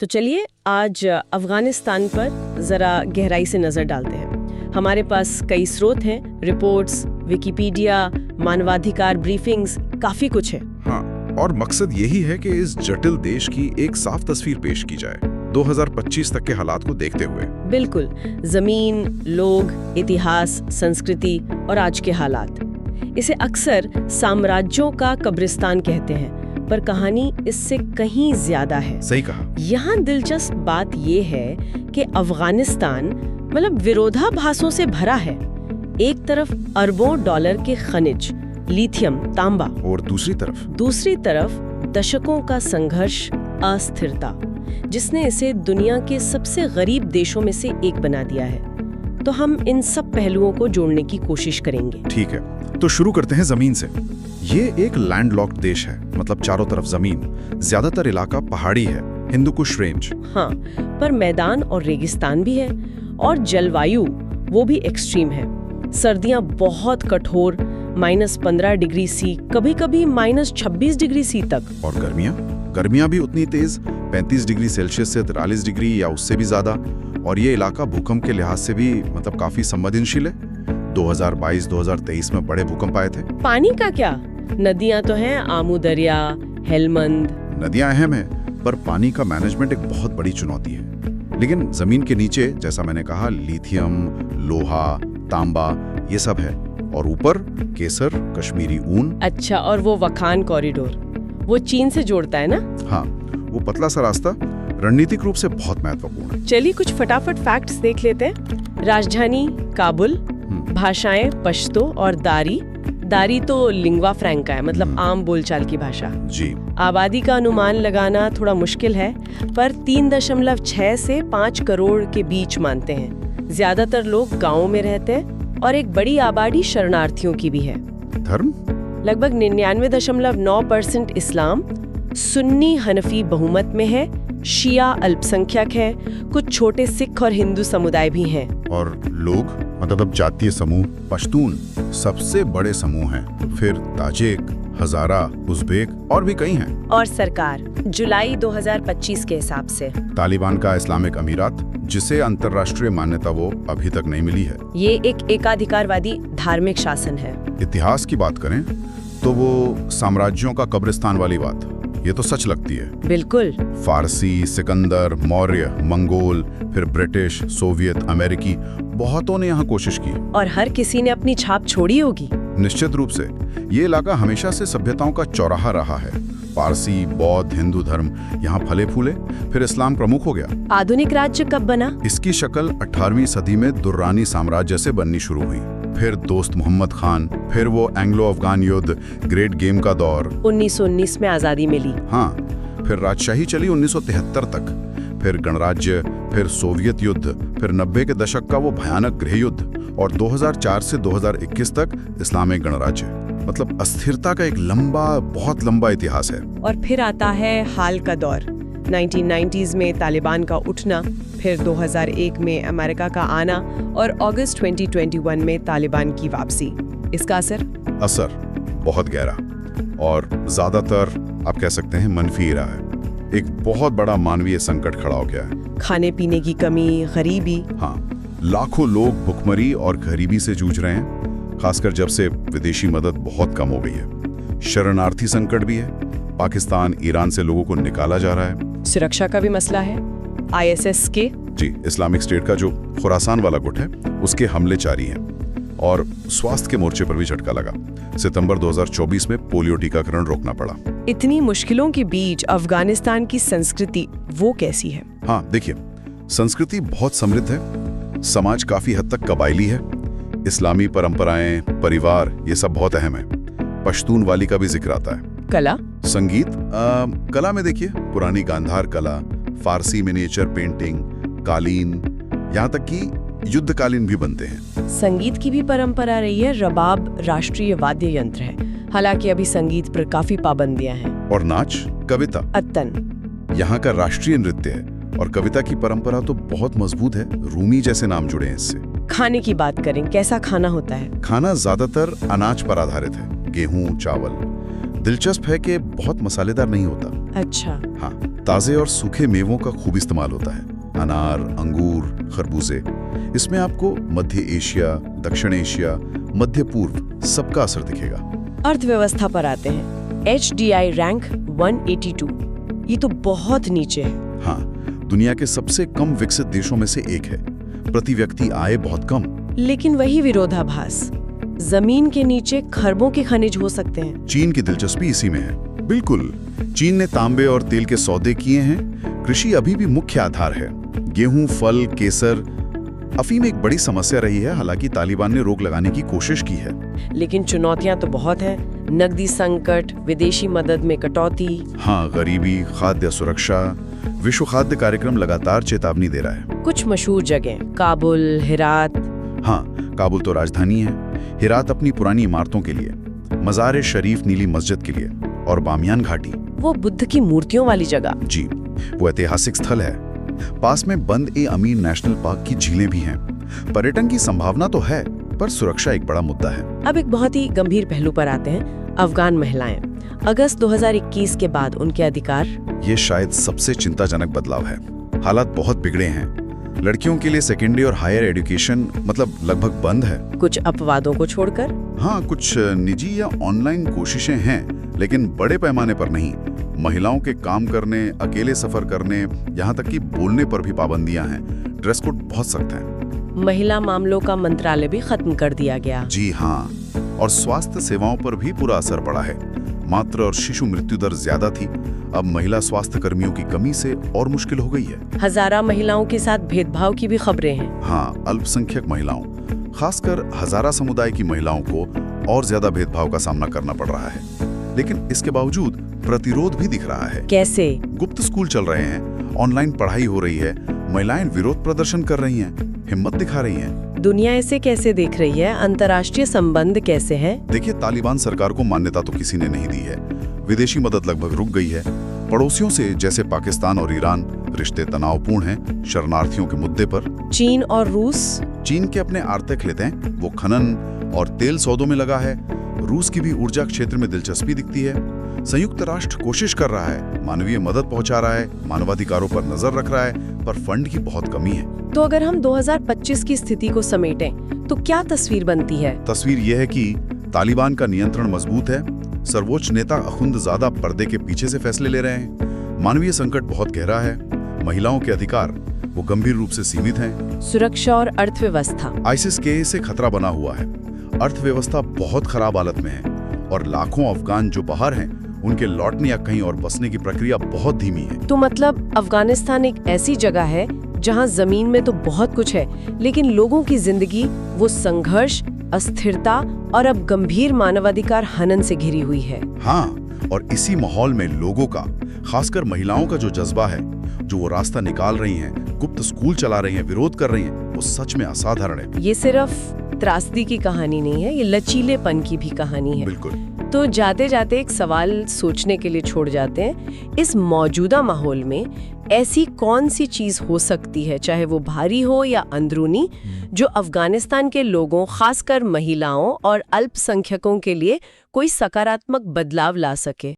तो चलिए आज अफगानिस्तान पर जरा गहराई से नजर डालते हैं। हमारे पास कई स्रोत हैं, रिपोर्ट्स, विकिपीडिया, मानवाधिकार ब्रीफिंग्स, काफी कुछ है। हाँ, और मकसद यही है कि इस जटिल देश की एक साफ तस्वीर पेश की जाए 2025 तक के हालात को देखते हुए। बिल्कुल, जमीन, लोग, इतिहास, संस्कृति और आज के हालात। इसे अक्सर साम्राज्यों का कब्रिस्तान कहते हैं, पर कहानी इससे कहीं ज्यादा है। सही कहा। यहाँ दिलचस्प बात ये है कि अफगानिस्तान मतलब विरोधाभासों से भरा है। एक तरफ अरबों डॉलर के खनिज, लिथियम, तांबा, और दूसरी तरफ दशकों का संघर्ष, अस्थिरता, जिसने इसे दुनिया के सबसे गरीब देशों में से एक बना दिया है। तो हम इन सब पहलुओं को जोड़ने की कोशिश करेंगे। ठीक है, तो शुरू करते हैं जमीन से। ये एक लैंडलॉक्ड देश है, मतलब चारों तरफ जमीन, ज्यादातर इलाका पहाड़ी है, हिंदू कुश रेंज। हाँ, पर मैदान और रेगिस्तान भी है, और जलवायु वो भी एक्सट्रीम है। सर्दियां बहुत कठोर, -15 डिग्री सी, कभी-कभी -26 डिग्री सी तक। और गर्मियां भी उतनी तेज, 35 डिग्री सेल्सियस से 43 डिग्री या उससे भी ज्यादा। और ये इलाका भूकंप के लिहाज से भी मतलब काफी संवेदनशील है। 2022-2023 में बड़े भूकंप आए थे। पानी का क्या? नदियां तो हैं, आमू दरिया, हेलमंद। नदियां अहम हैं, पर पानी का मैनेजमेंट एक बहुत बड़ी चुनौती है। लेकिन जमीन के नीचे, जैसा मैंने कहा, लिथियम, लोहा, तांबा, ये सब है। और ऊपर केसर, कश्मीरी ऊन। अच्छा, और वो वखान कॉरिडोर, वो चीन से जोड़ता है ना? हाँ, वो पतला सा रास्ता रणनीतिक रूप से बहुत महत्वपूर्ण है। चलिए कुछ फटाफट फैक्ट्स देख लेते हैं। राजधानी काबुल, भाषाएं पश्तो और दारी तो लिंग्वा फ्रैंका है, मतलब आम बोलचाल की भाषा जी। आबादी का अनुमान लगाना थोड़ा मुश्किल है, पर 3.6 से 5 करोड़ के बीच मानते हैं। ज्यादातर लोग गांवों में रहते हैं और एक बड़ी आबादी शरणार्थियों की भी है। धर्म लगभग 99.9% इस्लाम, सुन्नी हनफी बहुमत में है, शिया अल्पसंख्यक है, कुछ छोटे सिख और हिंदू समुदाय भी हैं। और लोग मतलब जातीय समूह, पश्तून सबसे बड़े समूह हैं, फिर ताजिक, हजारा, उज़्बेक और भी कई हैं। और सरकार जुलाई 2025 के हिसाब से तालिबान का इस्लामिक अमीरात, जिसे अंतर्राष्ट्रीय मान्यता वो अभी तक नहीं मिली है। ये एक एकाधिकारवादी धार्मिक शासन है। इतिहास की बात करें तो वो साम्राज्यों का कब्रिस्तान वाली बात, ये तो सच लगती है। बिल्कुल। फारसी, सिकंदर, मौर्य, मंगोल, फिर ब्रिटिश, सोवियत, अमेरिकी, बहुतों ने यहाँ कोशिश की। और हर किसी ने अपनी छाप छोड़ी होगी। निश्चित रूप से ये इलाका हमेशा से सभ्यताओं का चौराहा रहा है। पारसी, बौद्ध, हिंदू धर्म यहाँ फले फूले, फिर इस्लाम प्रमुख हो गया। आधुनिक राज्य कब बना? इसकी शक्ल 18वीं सदी में दुर्रानी साम्राज्य से बननी शुरू हुई, फिर दोस्त मोहम्मद खान, फिर वो एंग्लो अफगान युद्ध, ग्रेट गेम का दौर। 1919 में आजादी मिली। हाँ, फिर राजशाही चली 1973 तक, फिर गणराज्य, फिर सोवियत युद्ध, फिर 90 के दशक का वो भयानक गृह युद्ध, और 2004 से 2021 तक इस्लामिक गणराज्य। मतलब अस्थिरता का एक बहुत लंबा इतिहास है। और फिर आता है हाल का दौर, 1990s में तालिबान का उठना, फिर 2001 में अमेरिका का आना, और अगस्त 2021 में तालिबान की वापसी। इसका असर बहुत गहरा और ज्यादातर आप कह सकते हैं मनफी रहा है। एक बहुत बड़ा मानवीय संकट खड़ा हो गया है। खाने पीने की कमी, गरीबी। हाँ, लाखों लोग भुखमरी और गरीबी से जूझ रहे हैं, खासकर जब से विदेशी मदद बहुत कम हो गई है। शरणार्थी संकट भी है, पाकिस्तान, ईरान से लोगों को निकाला जा रहा है। सुरक्षा का भी मसला है। ISS के इस्लामिक स्टेट का जो खुरासान वाला गुट है, उसके हमले जारी हैं। और स्वास्थ्य के मोर्चे पर भी झटका लगा। सितंबर 2024 में पोलियो टीकाकरण रोकना पड़ा। इतनी मुश्किलों के बीच अफगानिस्तान की संस्कृति वो कैसी है? हाँ, देखिए, संस्कृति बहुत समृद्ध है। समाज काफी हद तक कबायली है। इस्लामी परंपराएं, परिवार, ये सब बहुत अहम है। पश्तून वाली का भी जिक्र आता है। कला, संगीत, कला में देखिए पुरानी गांधार कला, फारसी मिनिएचर पेंटिंग, कालीन, यहाँ तक कि युद्धकालीन भी बनते हैं। संगीत की भी परंपरा रही है। रबाब राष्ट्रीय वाद्य यंत्र है, हालांकि अभी संगीत पर काफी पाबंदियां हैं। और नाच, कविता, अत्तन यहाँ का राष्ट्रीय नृत्य है। और कविता की परंपरा तो बहुत मजबूत है, रूमी जैसे नाम जुड़े हैं इससे। खाने की बात करें, कैसा खाना होता है? खाना ज्यादातर अनाज पर आधारित है, गेहूं, चावल। दिलचस्प है कि बहुत मसालेदार नहीं होता। अच्छा। हाँ, ताज़े और सूखे मेवों का खूब इस्तेमाल होता है। अनार, अंगूर, खरबूजे। इसमें आपको मध्य एशिया, दक्षिण एशिया, मध्य पूर्व सबका असर दिखेगा। अर्थव्यवस्था पर आते हैं। HDI रैंक 182, ये तो बहुत नीचे है। हाँ, दुनिया के सबसे कम विकसित देशों में से एक है। प्रति व्यक्ति आय बहुत कम। लेकिन वही विरोधाभास, जमीन के नीचे खरबों के खनिज हो सकते हैं। चीन की दिलचस्पी इसी में है। बिल्कुल, चीन ने तांबे और तेल के सौदे किए हैं। कृषि अभी भी मुख्य आधार है। गेहूं, फल, केसर, अफीम एक बड़ी समस्या रही है। हालांकि तालिबान ने रोक लगाने की कोशिश की है। लेकिन चुनौतियां तो बहुत हैं। नकदी संकट, विदेशी मदद में कटौती। हाँ, गरीबी, खाद्य सुरक्षा। विश्व खाद्य कार्यक्रम लगातार चेतावनी दे रहा है। कुछ मशहूर जगह, काबुल, हिरात। हाँ, काबुल तो राजधानी है। हिरात अपनी पुरानी इमारतों के लिए, मज़ार शरीफ नीली मस्जिद के लिए, और बामियान घाटी, वो बुद्ध की मूर्तियों वाली जगह। जी, वो ऐतिहासिक स्थल है। पास में बंद-ए-अमीर नेशनल पार्क की झीलें भी हैं। पर्यटन की संभावना तो है, पर सुरक्षा एक बड़ा मुद्दा है। अब एक बहुत ही गंभीर पहलू पर आते हैं, अफगान महिलाएं। अगस्त 2021 के बाद उनके अधिकार। ये शायद सबसे चिंताजनक बदलाव है। हालात बहुत बिगड़े हैं। लड़कियों के लिए सेकेंडरी और हायर एजुकेशन लगभग बंद है। कुछ अपवादों को छोड़कर। हाँ, कुछ निजी या ऑनलाइन कोशिशें हैं, लेकिन बड़े पैमाने पर नहीं। महिलाओं के काम करने, अकेले सफर करने, यहाँ तक कि बोलने पर भी पाबंदियां हैं। ड्रेस कोड बहुत सख्त है। महिला मामलों का मंत्रालय भी खत्म कर दिया गया। जी हाँ, और स्वास्थ्य सेवाओं पर भी पूरा असर पड़ा है। मातृ और शिशु मृत्यु दर ज्यादा थी। अब महिला स्वास्थ्य कर्मियों की कमी से और मुश्किल हो गई है। हजारा महिलाओं के साथ भेदभाव की भी खबरें हैं। हाँ, अल्पसंख्यक महिलाओं, खासकर हजारा समुदाय की महिलाओं को और ज्यादा भेदभाव का सामना करना पड़ रहा है। लेकिन इसके बावजूद प्रतिरोध भी दिख रहा है। कैसे? गुप्त स्कूल चल रहे हैं, ऑनलाइन पढ़ाई हो रही है, महिलाएं विरोध प्रदर्शन कर रही हैं, हिम्मत दिखा रही हैं। दुनिया इसे कैसे देख रही है? अंतर्राष्ट्रीय संबंध कैसे हैं? देखिए, तालिबान सरकार को मान्यता तो किसी ने नहीं दी है। विदेशी मदद लगभग रुक गई है। पड़ोसियों से जैसे पाकिस्तान और ईरान रिश्ते तनावपूर्ण हैं। शरणार्थियों के मुद्दे पर चीन और रूस। चीन के अपने आर्थिक हित हैं, वो खनन और तेल सौदों में लगा है। रूस की भी ऊर्जा क्षेत्र में दिलचस्पी दिखती है। संयुक्त राष्ट्र कोशिश कर रहा है, मानवीय मदद पहुंचा रहा है, मानवाधिकारों पर नजर रख रहा है, पर फंड की बहुत कमी है। तो अगर हम 2025 की स्थिति को समेटें, तो क्या तस्वीर बनती है? तस्वीर यह है कि तालिबान का नियंत्रण मजबूत है। सर्वोच्च नेता अखुंदजादा पर्दे के पीछे से फैसले ले रहे हैं। मानवीय संकट बहुत गहरा है। महिलाओं के अधिकार वो गंभीर रूप से सीमित हैं। सुरक्षा और अर्थव्यवस्था। आईसिस के से खतरा बना हुआ है। अर्थव्यवस्था बहुत खराब हालत में है, और लाखों अफगान जो बाहर हैं, उनके लौटने या कहीं और बसने की प्रक्रिया बहुत धीमी है। तो मतलब अफगानिस्तान एक ऐसी जगह है जहां जमीन में तो बहुत कुछ है, लेकिन लोगों की जिंदगी वो संघर्ष, अस्थिरता और अब गंभीर मानवाधिकार हनन से घिरी हुई है। हाँ, और इसी माहौल में लोगों का, खासकर महिलाओं का जो जज्बा है, जो वो रास्ता निकाल रही हैं, गुप्त स्कूल चला रही हैं, विरोध कर रही हैं, वो सच में असाधारण है। ये सिर्फ त्रासदी की कहानी नहीं है, ये लचीलेपन की भी कहानी है। बिल्कुल। तो जाते जाते एक सवाल सोचने के लिए छोड़ जाते हैं। इस मौजूदा माहौल में ऐसी कौन सी चीज हो सकती है, चाहे वो भारी हो या अंदरूनी, जो अफगानिस्तान के लोगों, खासकर महिलाओं और अल्पसंख्यकों के लिए कोई सकारात्मक बदलाव ला सके?